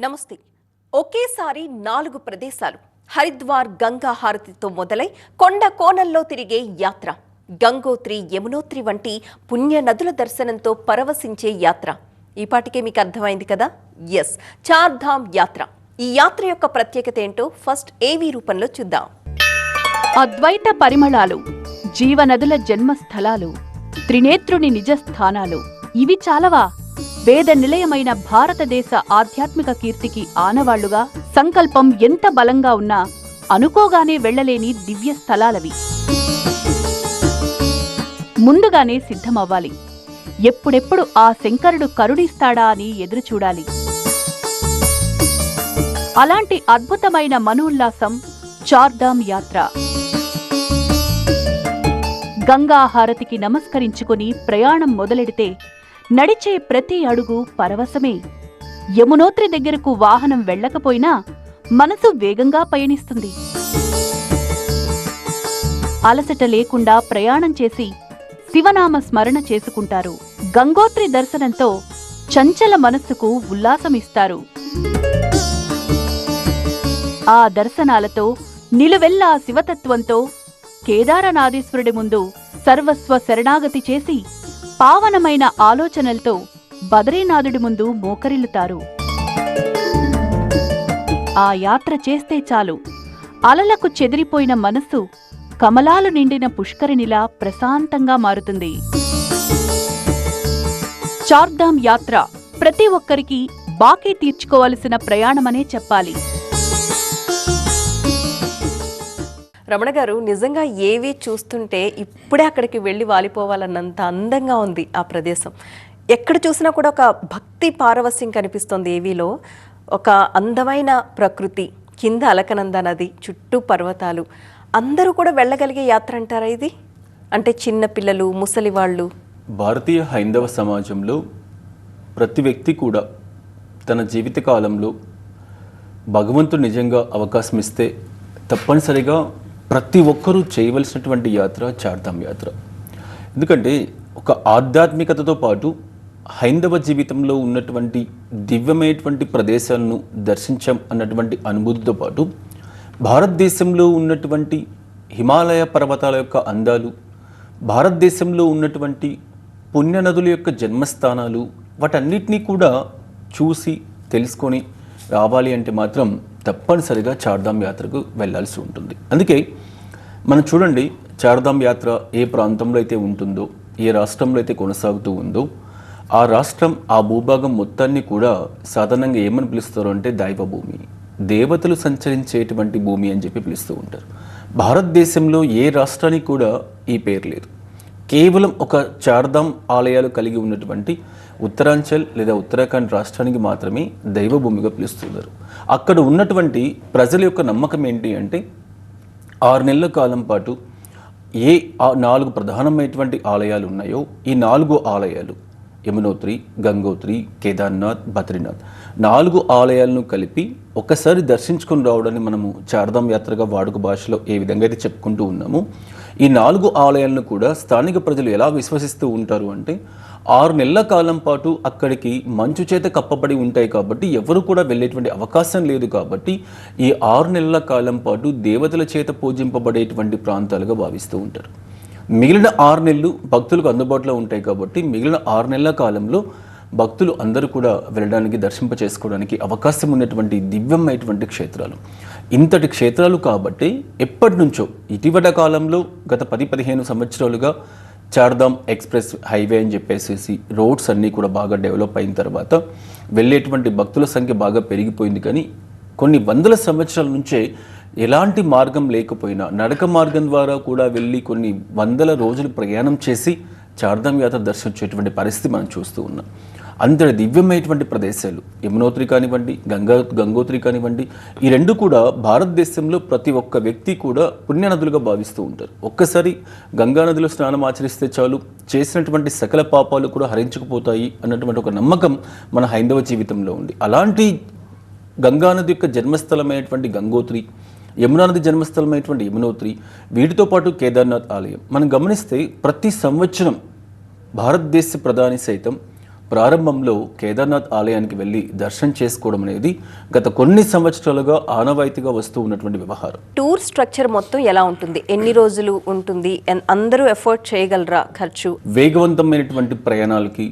నమస్తే. ఒకేసారి 4 ప్రదేశాలు హరిద్వార్ గంగా హారతితో మొదలై కొండ కోణంలో తిరిగే యాత్ర, గంగోత్రి యమునోత్రి వంటి పుణ్య నదుల దర్శనంతో పరవశించే యాత్ర. ఈ పాటికే మీకు అర్థమైంది కదా? ఎస్, చార్ధామ్ యాత్ర. ఈ యాత్ర యొక్క ప్రత్యేకత ఏంటో ఫస్ట్ ఏవీ రూపంలో చూద్దాం. అద్వైత పరిమళాలు, జీవనదుల జన్మస్థలాలు, త్రినేత్రుని నిజస్థానాలు ఇవి చాలవా? వేద నిలయమైన భారతదేశ ఆధ్యాత్మిక కీర్తికి ఆనవాళ్లుగా సంకల్పం ఎంత బలంగా ఉన్నా అనుకోగానే వెళ్లలేని దివ్య స్థలాలవి. ముందుగానే సిద్ధమవ్వాలి. ఎప్పుడెప్పుడు ఆ శంకరుడు కరుణిస్తాడా అని ఎదురుచూడాలి. అలాంటి అద్భుతమైన మనోల్లాసం చార్ధామ్ యాత్ర. గంగా హారతికి నమస్కరించుకుని ప్రయాణం మొదలెడితే నడిచే ప్రతి అడుగు పరవశమే. యమునోత్రి దగ్గరకు వాహనం వెళ్లకపోయినా మనసు వేగంగా పయనిస్తుంది. అలసట లేకుండా ప్రయాణం చేసి శివనామ స్మరణ చేసుకుంటారు. గంగోత్రి దర్శనంతో చంచల మనస్సుకు ఉల్లాసమిస్తారు. ఆ దర్శనాలతో నిలువెల్లా శివతత్వంతో కేదారనాథేశ్వరుడి ముందు సర్వస్వ శరణాగతి చేసి పావనమైన ఆలోచనలతో బదరీనాథుడి ముందు మోకరిల్లుతారు. ఆ యాత్ర చేస్తే చాలు, అలలకు చెదిరిపోయిన మనస్సు కమలాలు నిండిన పుష్కరిణిలా ప్రశాంతంగా మారుతుంది. చార్ధామ్ యాత్ర ప్రతి ఒక్కరికి బాకీ తీర్చుకోవలసిన ప్రయాణమనే చెప్పాలి. రమణ గారు, నిజంగా ఏవి చూస్తుంటే ఇప్పుడే అక్కడికి వెళ్ళి వాలిపోవాలన్నంత అందంగా ఉంది ఆ ప్రదేశం. ఎక్కడ చూసినా కూడా ఒక భక్తి పారవస్యం కనిపిస్తుంది. ఏవీలో ఒక అందమైన ప్రకృతి, కింద అలకనంద నది, చుట్టూ పర్వతాలు. అందరూ కూడా వెళ్ళగలిగే యాత్ర అంటారా ఇది? అంటే చిన్న పిల్లలు, ముసలి వాళ్ళు. భారతీయ హైందవ సమాజంలో ప్రతి వ్యక్తి కూడా తన జీవితకాలంలో భగవంతుడు నిజంగా అవకాశం ఇస్తే తప్పనిసరిగా ప్రతి ఒక్కరూ చేయవలసినటువంటి యాత్ర చార్ధామ్ యాత్ర. ఎందుకంటే ఒక ఆధ్యాత్మికతతో పాటు హైందవ జీవితంలో ఉన్నటువంటి దివ్యమైనటువంటి ప్రదేశాలను దర్శించాం అన్నటువంటి అనుభూతితో పాటు భారతదేశంలో ఉన్నటువంటి హిమాలయ పర్వతాల యొక్క అందాలు, భారతదేశంలో ఉన్నటువంటి పుణ్యనదుల యొక్క జన్మస్థానాలు, వాటన్నిటినీ కూడా చూసి తెలుసుకొని రావాలి అంటే మాత్రం తప్పనిసరిగా చార్ధామ్ యాత్రకు వెళ్ళాల్సి ఉంటుంది. అందుకే మనం చూడండి, చార్ధామ్ యాత్ర ఏ ప్రాంతంలో అయితే ఉంటుందో, ఏ రాష్ట్రంలో అయితే కొనసాగుతూ ఉందో, ఆ రాష్ట్రం, ఆ భూభాగం మొత్తాన్ని కూడా సాధారణంగా ఏమని పిలుస్తారు అంటే దైవభూమి, దేవతలు సంచరించేటువంటి భూమి అని చెప్పి పిలుస్తూ ఉంటారు. భారతదేశంలో ఏ రాష్ట్రానికి కూడా ఈ పేరు లేదు. కేవలం ఒక చార్ధామ్ ఆలయాలు కలిగి ఉన్నటువంటి ఉత్తరాంచల్ లేదా ఉత్తరాఖండ్ రాష్ట్రానికి మాత్రమే దైవభూమిగా పిలుస్తున్నారు. అక్కడ ఉన్నటువంటి ప్రజల యొక్క నమ్మకం ఏంటి అంటే 6 నెలల కాలం పాటు ఏ 4 ప్రధానమైనటువంటి ఆలయాలు ఉన్నాయో ఈ 4 ఆలయాలు, యమునోత్రి, గంగోత్రి, కేదార్నాథ్, బద్రీనాథ్, 4 ఆలయాలను కలిపి ఒకసారి దర్శించుకొని రావడాన్ని మనము చార్ధామ్ యాత్రగా వాడుక భాషలో ఏ విధంగా అయితే చెప్పుకుంటూ ఉన్నామో, ఈ 4 ఆలయాలను కూడా స్థానిక ప్రజలు ఎలా విశ్వసిస్తూ ఉంటారు అంటే 6 నెలల కాలం పాటు అక్కడికి మంచు చేత కప్పబడి ఉంటాయి కాబట్టి ఎవరు కూడా వెళ్ళేటువంటి అవకాశం లేదు. కాబట్టి ఈ 6 నెలల కాలం పాటు దేవతల చేత పూజింపబడేటువంటి ప్రాంతాలుగా భావిస్తూ ఉంటారు. మిగిలిన 6 నెలలు భక్తులకు అందుబాటులో ఉంటాయి కాబట్టి మిగిలిన 6 నెలల కాలంలో భక్తులు అందరూ కూడా వెళ్ళడానికి, దర్శింప చేసుకోవడానికి అవకాశం ఉన్నటువంటి దివ్యమైనటువంటి క్షేత్రాలు. ఇంతటి క్షేత్రాలు కాబట్టి ఎప్పటి నుంచో ఇటీవల కాలంలో గత 10-15 సంవత్సరాలుగా చార్ధామ్ ఎక్స్ప్రెస్ హైవే అని చెప్పేసి రోడ్స్ అన్నీ కూడా బాగా డెవలప్ అయిన తర్వాత వెళ్ళేటువంటి భక్తుల సంఖ్య బాగా పెరిగిపోయింది. కానీ కొన్ని వందల సంవత్సరాల నుంచే ఎలాంటి మార్గం లేకపోయినా నడక మార్గం ద్వారా కూడా వెళ్ళి కొన్ని వందల రోజులు ప్రయాణం చేసి చార్ధామ్ యాత్ర దర్శించేటువంటి పరిస్థితి మనం చూస్తూ ఉన్నాం. అంతటి దివ్యమైనటువంటి ప్రదేశాలు యమునోత్రి కానివ్వండి, గంగోత్రి కానివ్వండి, ఈ రెండు కూడా భారతదేశంలో ప్రతి ఒక్క వ్యక్తి కూడా పుణ్యనదులుగా భావిస్తూ ఉంటారు. ఒక్కసారి గంగానదిలో స్నానం ఆచరిస్తే చాలు చేసినటువంటి సకల పాపాలు కూడా హరించుకుపోతాయి అన్నటువంటి ఒక నమ్మకం మన హైందవ జీవితంలో ఉంది. అలాంటి గంగానది యొక్క జన్మస్థలమైనటువంటి గంగోత్రి, యమునా నది జన్మస్థలమైనటువంటి యమునోత్రి, వీటితో పాటు కేదార్నాథ్ ఆలయం మనం గమనిస్తే ప్రతి సంవత్సరం భారతదేశ ప్రధాని సైతం ప్రారంభంలో కేదార్నాథ్ ఆలయానికి వెళ్ళి దర్శనం చేసుకోవడం అనేది గత కొన్ని సంవత్సరాలుగా ఆనవాయితీగా వస్తూ ఉన్నటువంటి వ్యవహారం. టూర్ స్ట్రక్చర్ మొత్తం ఎలా ఉంటుంది, ఎన్ని రోజులు ఉంటుంది, అందరూ ఎఫోర్డ్ చేయగలరా ఖర్చు? వేగవంతమైనటువంటి ప్రయాణాలకి,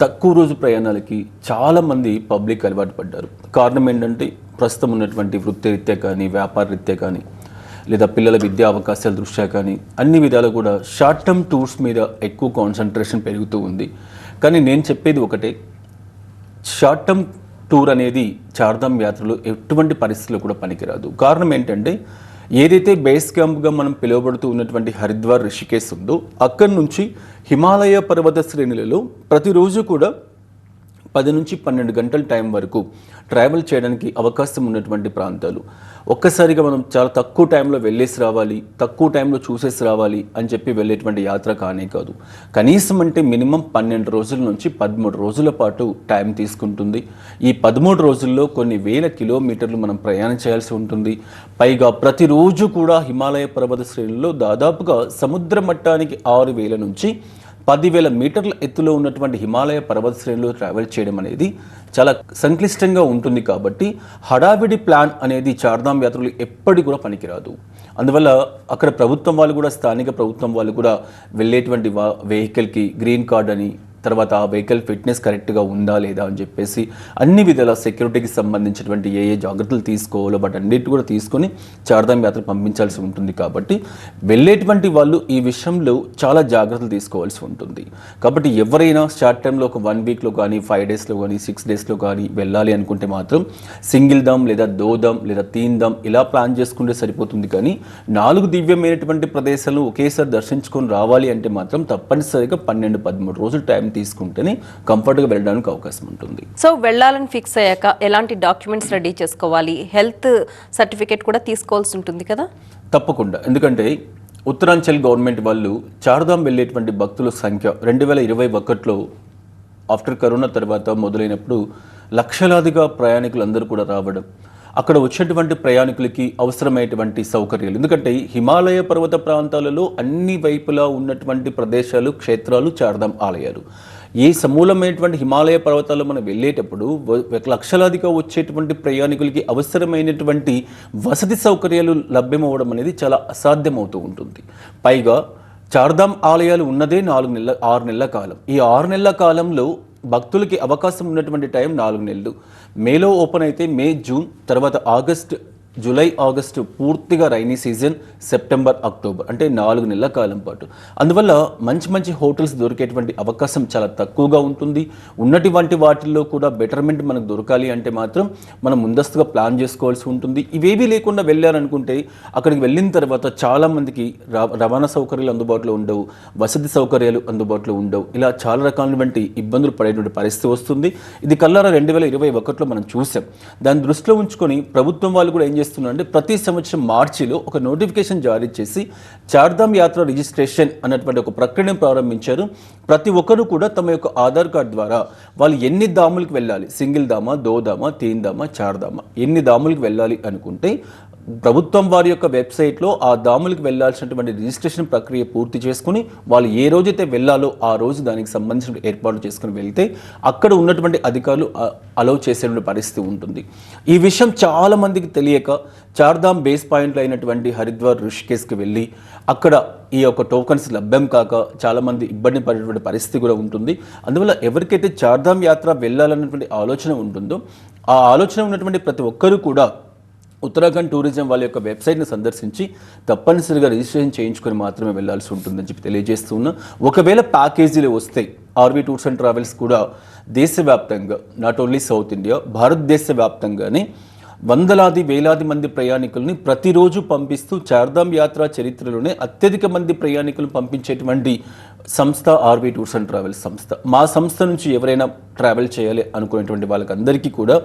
తక్కువ రోజు ప్రయాణాలకి చాలామంది పబ్లిక్ అలవాటు పడ్డారు. కారణం ఏంటంటే ప్రస్తుతం ఉన్నటువంటి వృత్తిరీత్యా కానీ, వ్యాపార రీత్యా కానీ, లేదా పిల్లల విద్యా అవకాశాల దృష్ట్యా కానీ అన్ని విధాలు కూడా షార్ట్ టర్మ్ టూర్స్ మీద ఎక్కువ కాన్సన్ట్రేషన్ పెరుగుతూ ఉంది. కానీ నేను చెప్పేది ఒకటే, షార్ట్ టర్మ్ టూర్ అనేది చార్ధామ్ యాత్రలో ఎటువంటి పరిస్థితుల్లో కూడా పనికిరాదు. కారణం ఏంటంటే ఏదైతే బేస్ క్యాంప్గా మనం పిలువబడుతూ ఉన్నటువంటి హరిద్వార్, రిషికేశ్ ఉందో అక్కడి నుంచి హిమాలయ పర్వత శ్రేణులలో ప్రతిరోజు కూడా 10 నుంచి 12 గంటల టైం వరకు ట్రావెల్ చేయడానికి అవకాశం ఉన్నటువంటి ప్రాంతాలు. ఒక్కసారిగా మనం చాలా తక్కువ టైంలో వెళ్ళేసి రావాలి, తక్కువ టైంలో చూసేసి రావాలి అని చెప్పి వెళ్ళేటువంటి యాత్ర కానే కాదు. కనీసం అంటే మినిమం 12 రోజుల నుంచి 13 రోజుల పాటు టైం తీసుకుంటుంది. ఈ 13 రోజుల్లో కొన్ని వేల కిలోమీటర్లు మనం ప్రయాణం చేయాల్సి ఉంటుంది. పైగా ప్రతిరోజు కూడా హిమాలయ పర్వత శ్రేణుల్లో దాదాపుగా సముద్ర మట్టానికి 6,000 నుంచి 10,000 మీటర్ల ఎత్తులో ఉన్నటువంటి హిమాలయ పర్వత శ్రేణిలో ట్రావెల్ చేయడం అనేది చాలా సంక్లిష్టంగా ఉంటుంది. కాబట్టి హడావిడి ప్లాన్ అనేది చార్ధామ్ యాత్రలు ఎప్పటికీ కూడా పనికిరాదు. అందువల్ల అక్కడ ప్రభుత్వం వాళ్ళు కూడా, స్థానిక ప్రభుత్వం వాళ్ళు కూడా వెళ్ళేటువంటి వెహికల్కి గ్రీన్ కార్డ్ అని, తర్వాత ఆ వెహికల్ ఫిట్నెస్ కరెక్ట్గా ఉందా లేదా అని చెప్పేసి అన్ని విధాల సెక్యూరిటీకి సంబంధించినటువంటి ఏ జాగ్రత్తలు తీసుకోవాలో అన్నిటి కూడా తీసుకొని చార్ధామ్ యాత్ర పంపించాల్సి ఉంటుంది. కాబట్టి వెళ్ళేటువంటి వాళ్ళు ఈ విషయంలో చాలా జాగ్రత్తలు తీసుకోవాల్సి ఉంటుంది. కాబట్టి ఎవరైనా షార్ట్ టైంలో ఒక 1 వీక్లో కానీ, 5 డేస్లో కానీ, 6 డేస్లో కానీ వెళ్ళాలి అనుకుంటే మాత్రం సింగిల్ దామ్ లేదా 2 దామ్ లేదా 3 దామ్ ఇలా ప్లాన్ చేసుకుంటే సరిపోతుంది. కానీ 4 దివ్యమైనటువంటి ప్రదేశాలను ఒకేసారి దర్శించుకొని రావాలి అంటే మాత్రం తప్పనిసరిగా 12-13 రోజులు టైం తీసుకుంటేనే కంఫర్ట్గా వెళ్ళడానికి అవకాశం ఉంటుంది. సో వెళ్ళాలని ఫిక్స్ అయ్యాక ఎలాంటి డాక్యుమెంట్స్ రెడీ చేసుకోవాలి? హెల్త్ సర్టిఫికేట్ కూడా తీసుకోవాల్సి ఉంటుంది కదా? తప్పకుండా. ఎందుకంటే ఉత్తరాంచల్ గవర్నమెంట్ వాళ్ళు చార్ధామ్ వెళ్ళేటువంటి భక్తుల సంఖ్య 2021లో ఆఫ్టర్ కరోనా తర్వాత మొదలైనప్పుడు లక్షలాదిగా ప్రయాణికులు అందరూ కూడా రావడం, అక్కడ వచ్చినటువంటి ప్రయాణికులకి అవసరమైనటువంటి సౌకర్యాలు, ఎందుకంటే హిమాలయ పర్వత ప్రాంతాలలో అన్ని వైపులా ఉన్నటువంటి ప్రదేశాలు, క్షేత్రాలు చార్ధామ్ ఆలయాలు. ఈ సమూలమైనటువంటి హిమాలయ పర్వతాల్లో మనం వెళ్ళేటప్పుడు లక్షలాదిగా వచ్చేటువంటి ప్రయాణికులకి అవసరమైనటువంటి వసతి సౌకర్యాలు లభ్యమవడం అనేది చాలా అసాధ్యమవుతూ ఉంటుంది. పైగా చార్ధామ్ ఆలయాలు ఉన్నదే 6 నెలల కాలం. ఈ 6 నెలల కాలంలో భక్తులకి అవకాశం ఉన్నటువంటి టైం 4 నెలలు. మేలో ఓపెన్ అయితే మే, జూన్, తర్వాత ఆగస్ట్, జూలై, ఆగస్టు పూర్తిగా రైనీ సీజన్, సెప్టెంబర్, అక్టోబర్ అంటే 4 నెలల కాలం పాటు. అందువల్ల మంచి హోటల్స్ దొరికేటువంటి అవకాశం చాలా తక్కువగా ఉంటుంది. ఉన్నటువంటి వాటిల్లో కూడా బెటర్మెంట్ మనకు దొరకాలి అంటే మాత్రం మనం ముందస్తుగా ప్లాన్ చేసుకోవాల్సి ఉంటుంది. ఇవేవీ లేకుండా వెళ్ళారనుకుంటే అక్కడికి వెళ్ళిన తర్వాత చాలామందికి రవాణా సౌకర్యాలు అందుబాటులో ఉండవు, వసతి సౌకర్యాలు అందుబాటులో ఉండవు. ఇలా చాలా రకాలైనటువంటి ఇబ్బందులు పడేటువంటి పరిస్థితి వస్తుంది. ఇది కల్లారా 2021లో మనం చూసాం. దాన్ని దృష్టిలో ఉంచుకొని ప్రభుత్వం వాళ్ళు కూడా ఏం చేస్తున్నారంటే ప్రతి సంవత్సరం మార్చిలో ఒక నోటిఫికేషన్ జారీ చేసి చార్ధామ్ యాత్ర రిజిస్ట్రేషన్ అన్నటువంటి ఒక ప్రక్రియను ప్రారంభించారు. ప్రతి ఒక్కరూ కూడా తమ యొక్క ఆధార్ కార్డు ద్వారా వాళ్ళు ఎన్ని దాములకు వెళ్ళాలి, సింగిల్ దామా, 2 దామా, 3 దామా, 4 దామా, ఎన్ని దాములకు వెళ్ళాలి అనుకుంటే ప్రభుత్వం వారి యొక్క వెబ్సైట్లో ఆ దాములకు వెళ్ళాల్సినటువంటి రిజిస్ట్రేషన్ ప్రక్రియ పూర్తి చేసుకుని వాళ్ళు ఏ రోజైతే వెళ్ళాలో ఆ రోజు దానికి సంబంధించిన ఏర్పాట్లు చేసుకుని వెళ్తే అక్కడ ఉన్నటువంటి అధికారులు అలౌ చేసేటువంటి పరిస్థితి ఉంటుంది. ఈ విషయం చాలా మందికి తెలియక చార్ధామ్ బేస్ పాయింట్లు అయినటువంటి హరిద్వార్, రిషికేశ్కి వెళ్ళి అక్కడ ఈ యొక్క టోకన్స్ లభ్యం కాక చాలామంది ఇబ్బంది పడేటువంటి పరిస్థితి కూడా ఉంటుంది. అందువల్ల ఎవరికైతే చార్ధామ్ యాత్ర వెళ్ళాలన్నటువంటి ఆలోచన ఉంటుందో ఆ ఆలోచన ఉన్నటువంటి ప్రతి ఒక్కరూ కూడా ఉత్తరాఖండ్ టూరిజం వాళ్ళ యొక్క వెబ్సైట్ని సందర్శించి తప్పనిసరిగా రిజిస్ట్రేషన్ చేయించుకొని మాత్రమే వెళ్లాల్సి ఉంటుందని చెప్పి తెలియజేస్తున్నా. ఒకవేళ ప్యాకేజీలు వస్తే ఆర్వీ టూర్స్ అండ్ ట్రావెల్స్ కూడా దేశవ్యాప్తంగా, నాట్ ఓన్లీ సౌత్ ఇండియా, భారతదేశ వ్యాప్తంగానే వందలాది వేలాది మంది ప్రయాణికుల్ని ప్రతిరోజు పంపిస్తూ చార్ధామ్ యాత్ర చరిత్రలోనే అత్యధిక మంది ప్రయాణికులు పంపించేటువంటి సంస్థ ఆర్వీ టూర్స్ అండ్ ట్రావెల్స్ సంస్థ. మా సంస్థ నుంచి ఎవరైనా ట్రావెల్ చేయాలి అనుకునేటువంటి వాళ్ళకందరికీ కూడా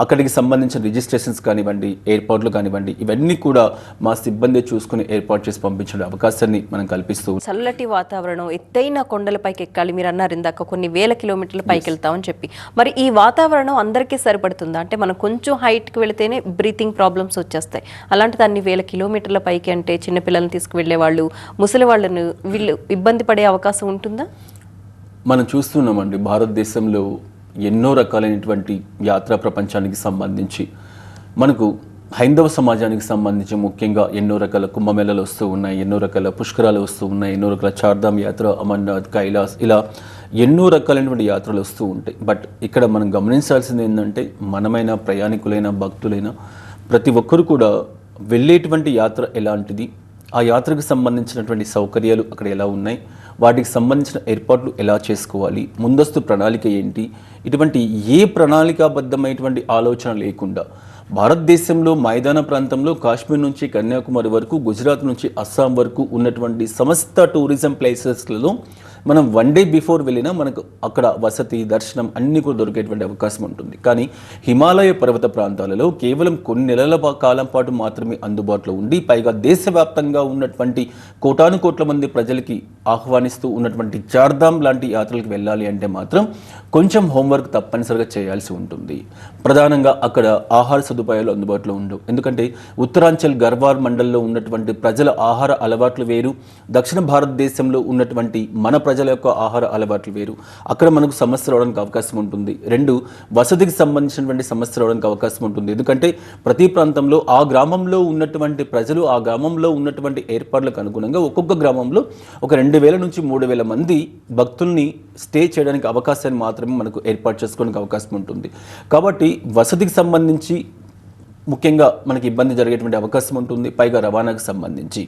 అక్కడికి సంబంధించిన రిజిస్ట్రేషన్స్ కానివ్వండి, ఎయిర్పోర్ట్లు కానివ్వండి, ఇవన్నీ కూడా మా సిబ్బంది చూసుకుని ఏర్పాటు చేసి పంపించే అవకాశాన్ని మనం కల్పిస్తూ. చల్లటి వాతావరణం, ఎత్తైన కొండలపైకి ఎక్కాలి, మీరు అన్నారు ఇందాక కొన్ని వేల కిలోమీటర్ల పైకి వెళ్తామని చెప్పి. మరి ఈ వాతావరణం అందరికీ సరిపడుతుందా? అంటే మనం కొంచెం హైట్కి వెళితేనే బ్రీతింగ్ ప్రాబ్లమ్స్ వచ్చేస్తాయి. అలాంటిది అన్ని వేల కిలోమీటర్ల పైకి అంటే చిన్నపిల్లల్ని తీసుకువెళ్ళే వాళ్ళు, ముసలి వాళ్ళను వీళ్ళు ఇబ్బంది పడే అవకాశం ఉంటుందా? మనం చూస్తున్నామండి భారతదేశంలో ఎన్నో రకాలైనటువంటి యాత్రా ప్రపంచానికి సంబంధించి మనకు హైందవ సమాజానికి సంబంధించి ముఖ్యంగా ఎన్నో రకాల కుంభమేళాలు వస్తూ ఉన్నాయి, ఎన్నో రకాల పుష్కరాలు వస్తూ ఉన్నాయి, ఎన్నో రకాల చార్ధామ్ యాత్ర, అమర్నాథ్, కైలాస్, ఇలా ఎన్నో రకాలైనటువంటి యాత్రలు వస్తూ ఉంటాయి. బట్ ఇక్కడ మనం గమనించాల్సింది ఏంటంటే మనమైన ప్రయాణికులైన భక్తులైన ప్రతి ఒక్కరు కూడా వెళ్ళేటువంటి యాత్ర ఎలాంటిది, ఆ యాత్రకు సంబంధించినటువంటి సౌకర్యాలు అక్కడ ఎలా ఉన్నాయి, వాటికి సంబంధించిన ఏర్పాట్లు ఎలా చేసుకోవాలి, ముందస్తు ప్రణాళిక ఏంటి, ఇటువంటి ఏ ప్రణాళికాబద్ధమైనటువంటి ఆలోచన లేకుండా భారతదేశంలో మైదాన ప్రాంతంలో కాశ్మీర్ నుంచి కన్యాకుమారి వరకు, గుజరాత్ నుంచి అస్సాం వరకు ఉన్నటువంటి సమస్త టూరిజం ప్లేసెస్లలో మనం 1 డే బిఫోర్ వెళ్ళినా మనకు అక్కడ వసతి, దర్శనం అన్నీ కూడా దొరికేటువంటి అవకాశం ఉంటుంది. కానీ హిమాలయ పర్వత ప్రాంతాలలో కేవలం కొన్ని నెలల కాలం పాటు మాత్రమే అందుబాటులో ఉండి, పైగా దేశవ్యాప్తంగా ఉన్నటువంటి కోటాను కోట్ల మంది ప్రజలకి ఆహ్వానిస్తూ ఉన్నటువంటి చార్ధామ్ లాంటి యాత్రలకు వెళ్ళాలి అంటే మాత్రం కొంచెం హోంవర్క్ తప్పనిసరిగా చేయాల్సి ఉంటుంది. ప్రధానంగా అక్కడ ఆహార సదుపాయాలు అందుబాటులో ఉండవు. ఎందుకంటే ఉత్తరాంచల్ గర్వార్ మండల్లో ఉన్నటువంటి ప్రజల ఆహార అలవాట్లు వేరు, దక్షిణ భారతదేశంలో ఉన్నటువంటి మన ప్రజల యొక్క ఆహార అలవాట్లు వేరు. అక్కడ మనకు సమస్య రావడానికి అవకాశం ఉంటుంది. 2, వసతికి సంబంధించినటువంటి సమస్య రావడానికి అవకాశం ఉంటుంది. ఎందుకంటే ప్రతి ప్రాంతంలో ఆ గ్రామంలో ఉన్నటువంటి ప్రజలు, ఆ గ్రామంలో ఉన్నటువంటి ఏర్పాట్లకు అనుగుణంగా ఒక్కొక్క గ్రామంలో ఒక 2000 నుంచి 3000 మంది భక్తుల్ని స్టే చేయడానికి అవకాశాన్ని మాత్రమే మనకు ఏర్పాటు చేసుకోవడానికి అవకాశం ఉంటుంది. కాబట్టి వసతికి సంబంధించి ముఖ్యంగా మనకి ఇబ్బంది జరిగేటువంటి అవకాశం ఉంటుంది. పైగా రవాణాకు సంబంధించి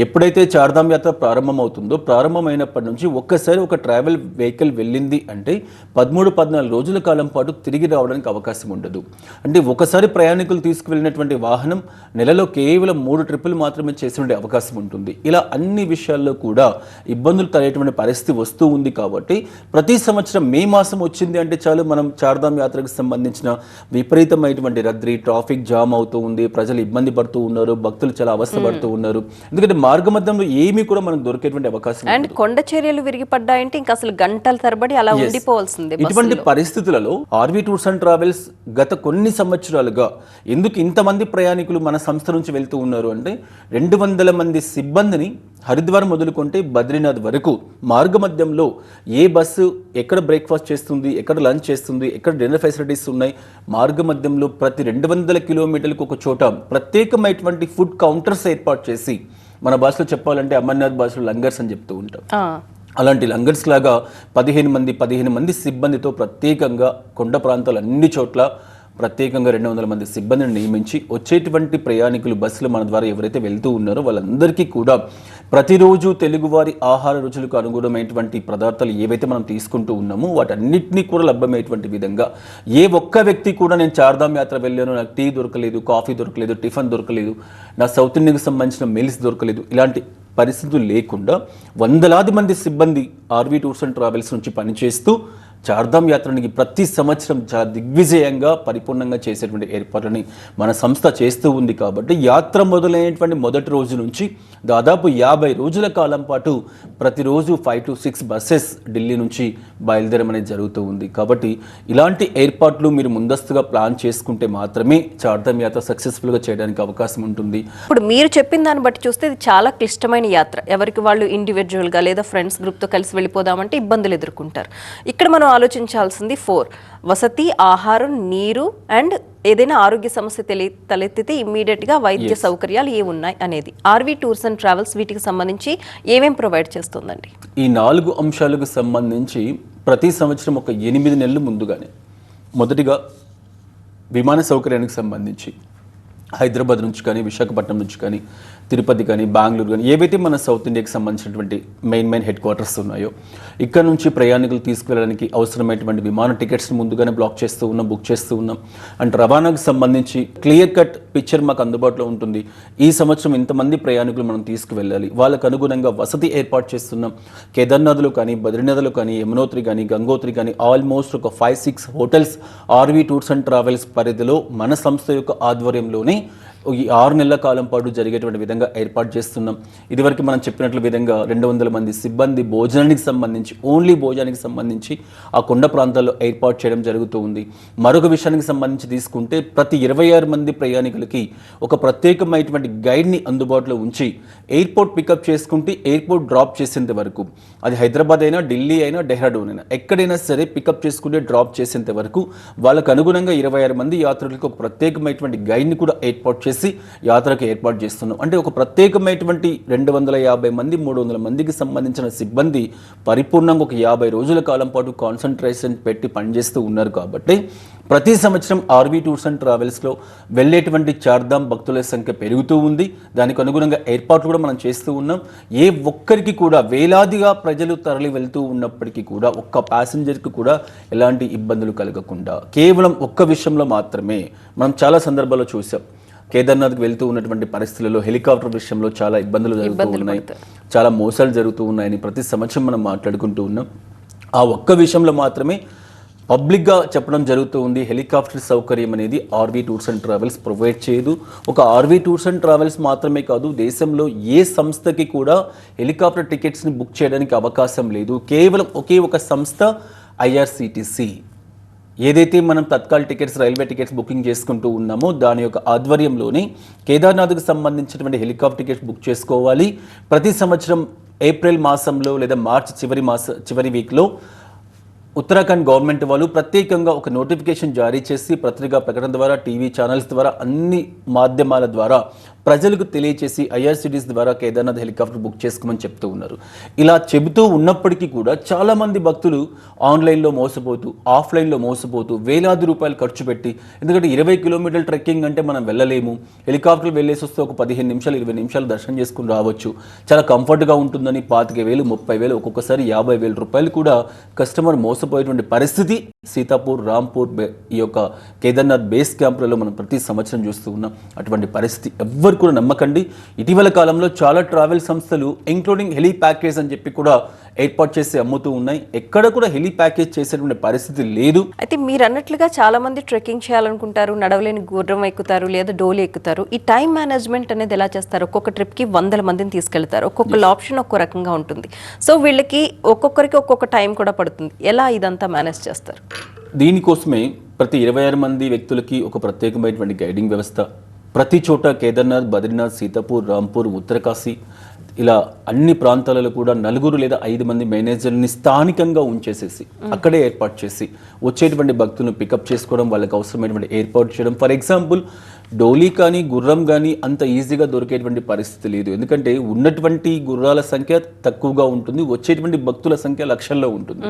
ఎప్పుడైతే చార్ధామ్ యాత్ర ప్రారంభమవుతుందో, ప్రారంభమైనప్పటి నుంచి ఒక్కసారి ఒక ట్రావెల్ వెహికల్ వెళ్ళింది అంటే 13-14 రోజుల కాలం పాటు తిరిగి రావడానికి అవకాశం ఉండదు. అంటే ఒకసారి ప్రయాణికులు తీసుకువెళ్ళినటువంటి వాహనం నెలలో కేవలం 3 ట్రిప్పులు మాత్రమే చేసే అవకాశం ఉంటుంది. ఇలా అన్ని విషయాల్లో కూడా ఇబ్బందులు కలిగేటువంటి పరిస్థితి వస్తూ ఉంది. కాబట్టి ప్రతి సంవత్సరం మే మాసం వచ్చింది అంటే చాలు మనం చార్ధామ్ యాత్రకు సంబంధించిన విపరీతమైనటువంటి రద్దీ, ట్రాఫిక్ జామ్ అవుతూ ఉంది, ప్రజలు ఇబ్బంది పడుతూ ఉన్నారు, భక్తులు చాలా అవస్థపడుతూ ఉన్నారు. ఎందుకంటే మార్గ మధ్యంలో ఏమీ కూడా మనకు దొరికేటువంటి అవకాశం అండ్ కొండ చర్యలు విరిగిపడ్డాయంటే ఇంకా అసలు గంటల తరబడి అలా ఉండిపోవాల్సిందే. ఇటువంటి పరిస్థితులలో ఆర్వీ టూర్స్ అండ్ ట్రావెల్స్ గత కొన్ని సంవత్సరాలుగా ఎందుకు ఇంతమంది ప్రయాణికులు మన సంస్థ నుంచి వెళ్తూ ఉన్నారు అంటే 200 మంది సిబ్బందిని హరిద్వార్ మొదలుకుంటే బద్రీనాథ్ వరకు మార్గ మధ్యంలో ఏ బస్సు ఎక్కడ బ్రేక్ఫాస్ట్ చేస్తుంది, ఎక్కడ లంచ్ చేస్తుంది, ఎక్కడ డిన్నర్ ఫెసిలిటీస్ ఉన్నాయి, మార్గ మధ్యంలో ప్రతి 200 కిలోమీటర్లకు ఒక చోట ప్రత్యేకమైనటువంటి ఫుడ్ కౌంటర్స్ ఏర్పాటు చేసి, మన భాషలో చెప్పాలంటే అమర్నాథ్ భాషలో లంగర్స్ అని చెప్తూ ఉంటాం. అలాంటి లంగర్స్ లాగా 15 మంది సిబ్బందితో ప్రత్యేకంగా కొండ ప్రాంతాలు అన్ని చోట్ల ప్రత్యేకంగా 200 మంది సిబ్బందిని నియమించి వచ్చేటువంటి ప్రయాణికులు బస్సులు మన ద్వారా ఎవరైతే వెళ్తూ ఉన్నారో వాళ్ళందరికీ కూడా ప్రతిరోజు తెలుగువారి ఆహార రుచులకు అనుగుణమైనటువంటి పదార్థాలు ఏవైతే మనం తీసుకుంటూ ఉన్నామో వాటన్నిటినీ కూడా లభ్యమయ్యేటువంటి విధంగా ఏ ఒక్క వ్యక్తి కూడా నేను చార్ధామ్ యాత్ర వెళ్ళాను, నాకు టీ దొరకలేదు, కాఫీ దొరకలేదు, టిఫిన్ దొరకలేదు, నా సౌత్ ఇండియాకి సంబంధించిన మీల్స్ దొరకలేదు, ఇలాంటి పరిస్థితులు లేకుండా వందలాది మంది సిబ్బంది ఆర్వీ టూర్స్ అండ్ ట్రావెల్స్ నుంచి పనిచేస్తూ చార్ధామ్ యాత్రనికి ప్రతి సంవత్సరం చాలా దిగ్విజయంగా పరిపూర్ణంగా చేసేటువంటి ఏర్పాట్లని మన సంస్థ చేస్తూ ఉంది. కాబట్టి యాత్ర మొదలైనటువంటి మొదటి రోజు నుంచి దాదాపు 50 రోజుల కాలం పాటు ప్రతిరోజు 5 to 6 బస్సెస్ ఢిల్లీ నుంచి బయలుదేరడం అనేది జరుగుతూ ఉంది. కాబట్టి ఇలాంటి ఏర్పాట్లు మీరు ముందస్తుగా ప్లాన్ చేసుకుంటే మాత్రమే చార్ధామ్ యాత్ర సక్సెస్ఫుల్గా చేయడానికి అవకాశం ఉంటుంది. ఇప్పుడు మీరు చెప్పిన దాన్ని బట్టి చూస్తే ఇది చాలా క్లిష్టమైన యాత్ర. ఎవరికి వాళ్ళు ఇండివిజువల్గా లేదా ఫ్రెండ్స్ గ్రూప్తో కలిసి వెళ్ళిపోదామంటే ఇబ్బందులు ఎదుర్కొంటారు. ఇక్కడ మనం ఆలోచించాల్సింది 4: వసతి, ఆహారం, నీరు అండ్ ఏదైనా ఆరోగ్య సమస్య తలెత్తితే ఇమ్మీడియట్గా వైద్య సౌకర్యాలు ఏమున్నాయి అనేది. ఆర్వీ టూర్స్ అండ్ ట్రావెల్స్ వీటికి సంబంధించి ఏమేం ప్రొవైడ్ చేస్తుందండి? ఈ 4 అంశాలకు సంబంధించి ప్రతి సంవత్సరం ఒక 8 నెలలు ముందుగానే మొదటిగా విమాన సౌకర్యానికి సంబంధించి హైదరాబాద్ నుంచి కానీ, విశాఖపట్నం నుంచి కానీ, తిరుపతి కానీ, బెంగళూరు కానీ ఏవైతే మన సౌత్ ఇండియాకి సంబంధించినటువంటి మెయిన్ హెడ్ క్వార్టర్స్ ఉన్నాయో ఇక్కడ నుంచి ప్రయాణికులు తీసుకువెళ్ళడానికి అవసరమైనటువంటి విమాన టికెట్స్ని ముందుగానే బుక్ చేస్తూ ఉన్నాం. అండ్ రవాణాకు సంబంధించి క్లియర్ కట్ పిక్చర్ మాకు అందుబాటులో ఉంటుంది. ఈ సంవత్సరం ఇంతమంది ప్రయాణికులు మనం తీసుకువెళ్ళాలి, వాళ్ళకు అనుగుణంగా వసతి ఏర్పాటు చేస్తున్నాం. కేదార్నాథ్లో కానీ, బద్రీనాథ్లో కానీ, యమునోత్రి కానీ, గంగోత్రి కానీ ఆల్మోస్ట్ ఒక 5-6 hotels RV tours and travels పరిధిలో మన సంస్థ యొక్క ఆధ్వర్యంలోనే ఈ 6 నెలల కాలం పాటు జరిగేటువంటి విధంగా ఏర్పాటు చేస్తున్నాం. ఇదివరకు మనం చెప్పినట్లు విధంగా 200 మంది సిబ్బంది భోజనానికి సంబంధించి, ఓన్లీ భోజనానికి సంబంధించి ఆ కొండ ప్రాంతాల్లో ఏర్పాటు చేయడం జరుగుతూ ఉంది. మరొక విషయానికి సంబంధించి తీసుకుంటే ప్రతి 26 మంది ప్రయాణికులకి ఒక ప్రత్యేకమైనటువంటి గైడ్ని అందుబాటులో ఉంచి ఎయిర్పోర్ట్ పికప్ చేసుకుంటే ఎయిర్పోర్ట్ డ్రాప్ చేసేంత వరకు, అది హైదరాబాద్ అయినా, ఢిల్లీ అయినా, డెహ్రాడూన్ అయినా, ఎక్కడైనా సరే పికప్ చేసుకుంటే డ్రాప్ చేసేంత వరకు వాళ్ళకు అనుగుణంగా 26 మంది యాత్రికులకు ఒక ప్రత్యేకమైనటువంటి గైడ్ని కూడా ఏర్పాటు చేసి యాత్రకు ఏర్పాటు చేస్తున్నాం. అంటే ఒక ప్రత్యేకమైనటువంటి 250 మంది 300 మందికి సంబంధించిన సిబ్బంది పరిపూర్ణంగా ఒక 50 రోజుల కాలం పాటు కాన్సన్ట్రేషన్ పెట్టి పనిచేస్తూ ఉన్నారు. కాబట్టి ప్రతి సంవత్సరం ఆర్వీ టూర్స్ అండ్ ట్రావెల్స్లో వెళ్ళేటువంటి చార్ధామ్ భక్తుల సంఖ్య పెరుగుతూ ఉంది. దానికి అనుగుణంగా ఏర్పాట్లు కూడా మనం చేస్తూ ఉన్నాం. ఏ ఒక్కరికి కూడా వేలాదిగా ప్రజలు తరలి వెళ్తూ ఉన్నప్పటికీ కూడా ఒక్క ప్యాసింజర్కి కూడా ఎలాంటి ఇబ్బందులు కలగకుండా కేవలం ఒక్క విషయంలో మాత్రమే మనం చాలా సందర్భాల్లో చూసాం. కేదార్నాథ్కి వెళ్తూ ఉన్నటువంటి పరిస్థితులలో హెలికాప్టర్ విషయంలో చాలా ఇబ్బందులు జరుగుతూ ఉన్నాయి, చాలా మోసాలు జరుగుతూ ఉన్నాయని ప్రతి సంవత్సరం మనం మాట్లాడుకుంటూ ఉన్నాం. ఆ ఒక్క విషయంలో మాత్రమే పబ్లిక్గా చెప్పడం జరుగుతూ ఉంది. హెలికాప్టర్ సౌకర్యం అనేది RV tours and travels provide చేయదు. ఒక ఆర్వీ టూర్స్ అండ్ ట్రావెల్స్ మాత్రమే కాదు, దేశంలో ఏ సంస్థకి కూడా హెలికాప్టర్ టికెట్స్ని బుక్ చేయడానికి అవకాశం లేదు. కేవలం ఒకే ఒక సంస్థ ఐఆర్సిటిసి. ఏదైతే మనం Tatkal tickets, railway tickets booking చేసుకుంటూ ఉన్నామో దాని యొక్క ఆధ్వర్యంలోనే కేదార్నాథ్కి సంబంధించినటువంటి హెలికాప్టర్ టికెట్స్ బుక్ చేసుకోవాలి. ప్రతి సంవత్సరం ఏప్రిల్ మాసంలో లేదా మార్చ్ చివరి వీక్లో ఉత్తరాఖండ్ గవర్నమెంట్ వాళ్ళు ప్రత్యేకంగా ఒక నోటిఫికేషన్ జారీ చేసి పత్రికా ప్రకటన ద్వారా, టీవీ ఛానల్స్ ద్వారా, అన్ని మాధ్యమాల ద్వారా ప్రజలకు తెలియచేసి ఐఆర్సిటీస్ ద్వారా కేదార్నాథ్ హెలికాప్టర్ బుక్ చేసుకోమని చెప్తూ ఉన్నారు. ఇలా చెబుతూ ఉన్నప్పటికీ కూడా చాలామంది భక్తులు ఆన్లైన్లో మోసపోతూ, ఆఫ్లైన్లో మోసపోతూ వేలాది రూపాయలు ఖర్చు పెట్టి, ఎందుకంటే 20 కిలోమీటర్ల ట్రెక్కింగ్ అంటే మనం వెళ్ళలేము, హెలికాప్టర్ వెళ్ళేసి వస్తే ఒక 15 నిమిషాలు 20 నిమిషాలు దర్శనం చేసుకుని రావచ్చు, చాలా కంఫర్ట్గా ఉంటుందని 25,000 30,000 ఒక్కొక్కసారి 50,000 రూపాయలు కూడా కస్టమర్ మోసపోయేటువంటి పరిస్థితి సీతాపూర్, రాంపూర్ ఈ యొక్క కేదార్నాథ్ బేస్ క్యాంపులలో మనం ప్రతి సంవత్సరం చూస్తూ ఉన్నాం. అటువంటి పరిస్థితి ఎవ్వరు కూడా నమ్మకండి. ఇటీవల కాలంలో చాలా ట్రావెల్ సంస్థలు ఇంక్లూడింగ్ హెలీ ప్యాకేజ్ అని చెప్పి కూడా ఏర్పాటు చేసి అమ్ముతూ ఉన్నాయి. ఎక్కడ కూడా హెలీ ప్యాకేజ్ చేసేటువంటి పరిస్థితి లేదు. అయితే మీరు అన్నట్లుగా చాలా మంది ట్రెక్కింగ్ చేయాలనుకుంటారు, నడవలేని గుర్రం ఎక్కుతారు లేదా డోలి ఎక్కుతారు. ఈ టైం మేనేజ్మెంట్ అనేది ఎలా చేస్తారు? ఒక్కొక్క ట్రిప్కి 100 మందిని తీసుకెళ్తారు, ఒక్కొక్క ఆప్షన్ ఒక్కో రకంగా ఉంటుంది. సో వీళ్ళకి ఒక్కొక్కరికి ఒక్కొక్క టైం కూడా పడుతుంది. ఎలా ఇదంతా మేనేజ్ చేస్తారు? దీనికోసమే ప్రతి 26 మంది వ్యక్తులకి ఒక ప్రత్యేకమైనటువంటి గైడింగ్ వ్యవస్థ, ప్రతి చోట కేదార్నాథ్, బద్రీనాథ్, సీతాపూర్, రాంపూర్, ఉత్తరకాశీ ఇలా అన్ని ప్రాంతాలలో కూడా 4 లేదా 5 మంది మేనేజర్ని స్థానికంగా ఉంచేసేసి అక్కడే ఏర్పాటు చేసి వచ్చేటువంటి భక్తులను పికప్ చేసుకోవడం, వాళ్ళకి అవసరమైనటువంటి ఏర్పాటు చేయడం. ఫర్ ఎగ్జాంపుల్ డోలీ కానీ గుర్రం కానీ అంత ఈజీగా దొరికేటువంటి పరిస్థితి లేదు. ఎందుకంటే ఉన్నటువంటి గుర్రాల సంఖ్య తక్కువగా ఉంటుంది, వచ్చేటువంటి భక్తుల సంఖ్య లక్షల్లో ఉంటుంది.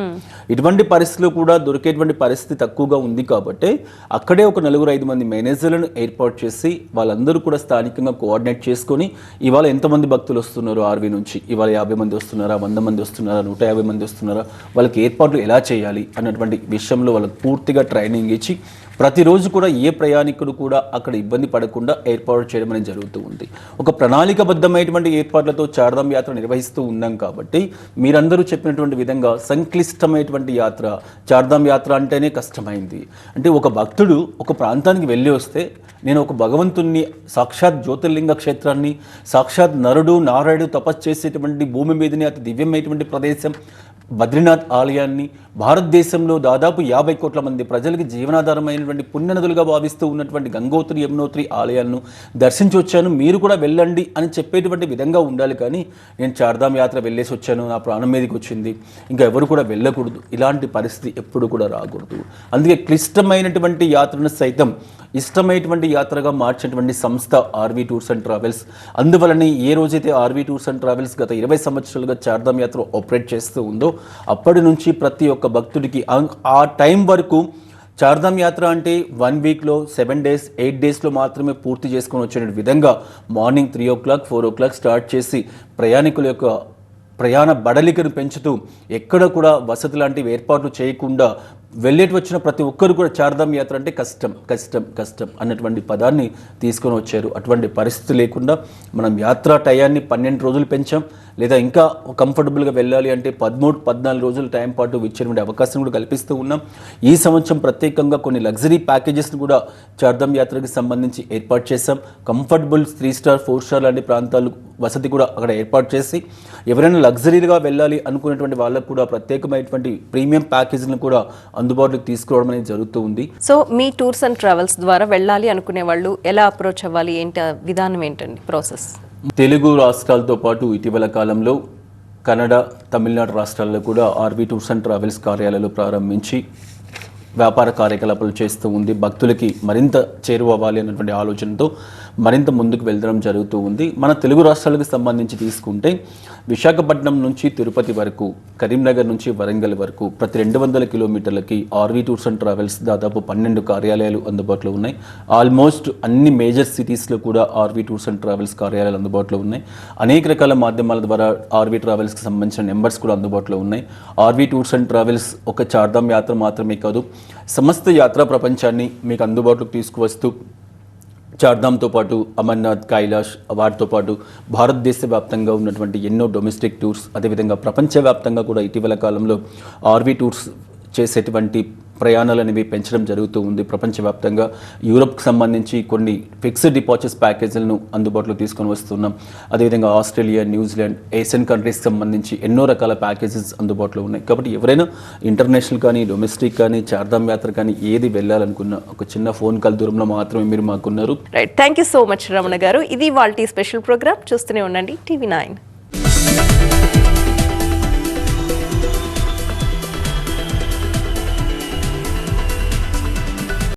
ఇటువంటి పరిస్థితుల్లో కూడా దొరికేటువంటి పరిస్థితి తక్కువగా ఉంది కాబట్టి అక్కడే ఒక 4-5 మంది మేనేజర్లను ఏర్పాటు చేసి వాళ్ళందరూ కూడా స్థానికంగా కోఆర్డినేట్ చేసుకొని ఇవాళ ఎంతమంది భక్తులు వస్తున్నారు ఆర్వీ నుంచి, ఇవాళ 50 మంది వస్తున్నారా, 100 మంది వస్తున్నారా, 150 మంది వస్తున్నారా, వాళ్ళకి ఏర్పాట్లు ఎలా చేయాలి అన్నటువంటి విషయంలో వాళ్ళకి పూర్తిగా ట్రైనింగ్ ఇచ్చి ప్రతిరోజు కూడా ఏ ప్రయాణికుడు కూడా అక్కడ ఇబ్బంది పడకుండా ఏర్పాటు చేయడం అనేది జరుగుతూ ఉంది. ఒక ప్రణాళికబద్ధమైనటువంటి ఏర్పాట్లతో చార్ధామ్ యాత్ర నిర్వహిస్తూ ఉన్నాం కాబట్టి మీరందరూ చెప్పినటువంటి విధంగా సంక్లిష్టమైనటువంటి యాత్ర, చార్ధామ్ యాత్ర అంటేనే కష్టమైంది. అంటే ఒక భక్తుడు ఒక ప్రాంతానికి వెళ్ళి వస్తే, నేను ఒక భగవంతుణ్ణి, సాక్షాత్ జ్యోతిర్లింగ క్షేత్రాన్ని, సాక్షాత్ నరుడు నారాయణుడు తపస్సు చేసేటువంటి భూమి మీదనే అతి దివ్యమైనటువంటి ప్రదేశం బద్రీనాథ్ ఆలయాన్ని, భారతదేశంలో దాదాపు 50 కోట్ల మంది ప్రజలకి జీవనాధారమైనటువంటి పుణ్యనదులుగా భావిస్తూ ఉన్నటువంటి గంగోత్రి, యమునోత్రి ఆలయాలను దర్శించి వచ్చాను, మీరు కూడా వెళ్ళండి అని చెప్పేటువంటి విధంగా ఉండాలి. కానీ నేను చార్ధామ్ యాత్ర వెళ్ళేసి వచ్చాను, నా ప్రాణం మీదకి వచ్చింది, ఇంకా ఎవరు కూడా వెళ్ళకూడదు, ఇలాంటి పరిస్థితి ఎప్పుడు కూడా రాకూడదు. అందుకే క్లిష్టమైనటువంటి యాత్రను సైతం ఇష్టమైనటువంటి యాత్రగా మార్చినటువంటి సంస్థ ఆర్వీ టూర్స్ అండ్ ట్రావెల్స్. అందువలనే ఏ రోజైతే ఆర్వీ టూర్స్ అండ్ ట్రావెల్స్ గత 20 సంవత్సరాలుగా చార్ధామ్ యాత్ర ఆపరేట్ చేస్తూ ఉందో అప్పటి నుంచి ప్రతి ఒక్క భక్తుడికి ఆ టైం వరకు చార్ధామ్ యాత్ర అంటే 1 వీక్లో 7 డేస్ 8 డేస్లో మాత్రమే పూర్తి చేసుకొని వచ్చే విధంగా మార్నింగ్ 3 o'clock 4 o'clock స్టార్ట్ చేసి ప్రయాణికుల యొక్క ప్రయాణ బడలికను పెంచుతూ ఎక్కడ కూడా వసతి లాంటివి ఏర్పాట్లు చేయకుండా వెళ్ళేటి వచ్చిన ప్రతి ఒక్కరు కూడా చార్ధామ్ యాత్ర అంటే కష్టం కష్టం కష్టం అన్నటువంటి పదాన్ని తీసుకొని వచ్చారు. అటువంటి పరిస్థితి లేకుండా మనం యాత్రా టయాన్ని 12 రోజులు పెంచాం, లేదా ఇంకా కంఫర్టబుల్గా వెళ్ళాలి అంటే 13-14 రోజుల టైం పాటు ఇచ్చేటువంటి అవకాశం కూడా కల్పిస్తూ ఉన్నాం. ఈ సంవత్సరం ప్రత్యేకంగా కొన్ని లగ్జరీ ప్యాకేజెస్ని కూడా చార్ధామ్ యాత్రకి సంబంధించి ఏర్పాటు చేశాం. కంఫర్టబుల్ 3 స్టార్ 4 స్టార్ లాంటి ప్రాంతాలు వసతి కూడా అక్కడ ఏర్పాటు చేసి ఎవరైనా లగ్జరీగా వెళ్ళాలి అనుకునేటువంటి వాళ్ళకు కూడా ప్రత్యేకమైనటువంటి ప్రీమియం ప్యాకేజీలను కూడా అందుబాటులోకి తీసుకురావడం అనేది జరుగుతూ ఉంది. So me tours and travels ద్వారా వెళ్ళాలి అనుకునే వాళ్ళు ఎలా అప్రోచ్ అవ్వాలి, ఏంటి విధానం ఏంటండి ప్రాసెస్? తెలుగు రాష్ట్రాలతో పాటు ఇటీవల కాలంలో కన్నడ, తమిళనాడు రాష్ట్రాల్లో కూడా ఆర్వీ టూర్స్ అండ్ ట్రావెల్స్ కార్యాలయాలు ప్రారంభించి వ్యాపార కార్యకలాపాలు చేస్తూ ఉంది. భక్తులకి మరింత చేరువవ్వాలి అన్నటువంటి ఆలోచనతో మరింత ముందుకు వెళ్ళడం జరుగుతూ ఉంది. మన తెలుగు రాష్ట్రాలకు సంబంధించి తీసుకుంటే విశాఖపట్నం నుంచి తిరుపతి వరకు, కరీంనగర్ నుంచి వరంగల్ వరకు ప్రతి 200 కిలోమీటర్లకి ఆర్వీ టూర్స్ అండ్ ట్రావెల్స్ దాదాపు 12 కార్యాలయాలు అందుబాటులో ఉన్నాయి. ఆల్మోస్ట్ అన్ని మేజర్ సిటీస్లో కూడా ఆర్వీ టూర్స్ అండ్ ట్రావెల్స్ కార్యాలయాలు అందుబాటులో ఉన్నాయి. అనేక రకాల మాధ్యమాల ద్వారా ఆర్వీ ట్రావెల్స్కి సంబంధించిన నెంబర్స్ కూడా అందుబాటులో ఉన్నాయి. ఆర్వీ టూర్స్ అండ్ ట్రావెల్స్ ఒక చార్ధామ్ యాత్ర మాత్రమే కాదు, సమస్త యాత్రా ప్రపంచాన్ని మీకు అందుబాటులోకి తీసుకువస్తూ చార్ధామ్తో పాటు అమర్నాథ్, కైలాష్, వాటితో పాటు భారతదేశ వ్యాప్తంగా ఉన్నటువంటి ఎన్నో డొమెస్టిక్ టూర్స్, అదేవిధంగా ప్రపంచవ్యాప్తంగా కూడా ఇటీవల కాలంలో ఆర్వీ టూర్స్ చేసేటువంటి ప్రయాణాలు అనేవి పెంచడం జరుగుతూ ఉంది. ప్రపంచవ్యాప్తంగా యూరప్కి సంబంధించి కొన్ని ఫిక్స్డ్ డిపాజిట్స్ ప్యాకేజీలను అందుబాటులో తీసుకొని వస్తున్నాం. అదేవిధంగా ఆస్ట్రేలియా, న్యూజిలాండ్, ఏషియన్ కంట్రీస్కి సంబంధించి ఎన్నో రకాల ప్యాకేజెస్ అందుబాటులో ఉన్నాయి. కాబట్టి ఎవరైనా ఇంటర్నేషనల్ కానీ, డొమెస్టిక్ కానీ, చార్ధామ్ యాత్ర కానీ ఏది వెళ్ళాలనుకున్నా ఒక చిన్న ఫోన్ కాల్ దూరంలో మాత్రమే మీరు మాకున్నారు. Right, thank you so much Ramana garu. ఇది వాళ్ళ స్పెషల్ ప్రోగ్రామ్. చూస్తూనే ఉండండి TV9.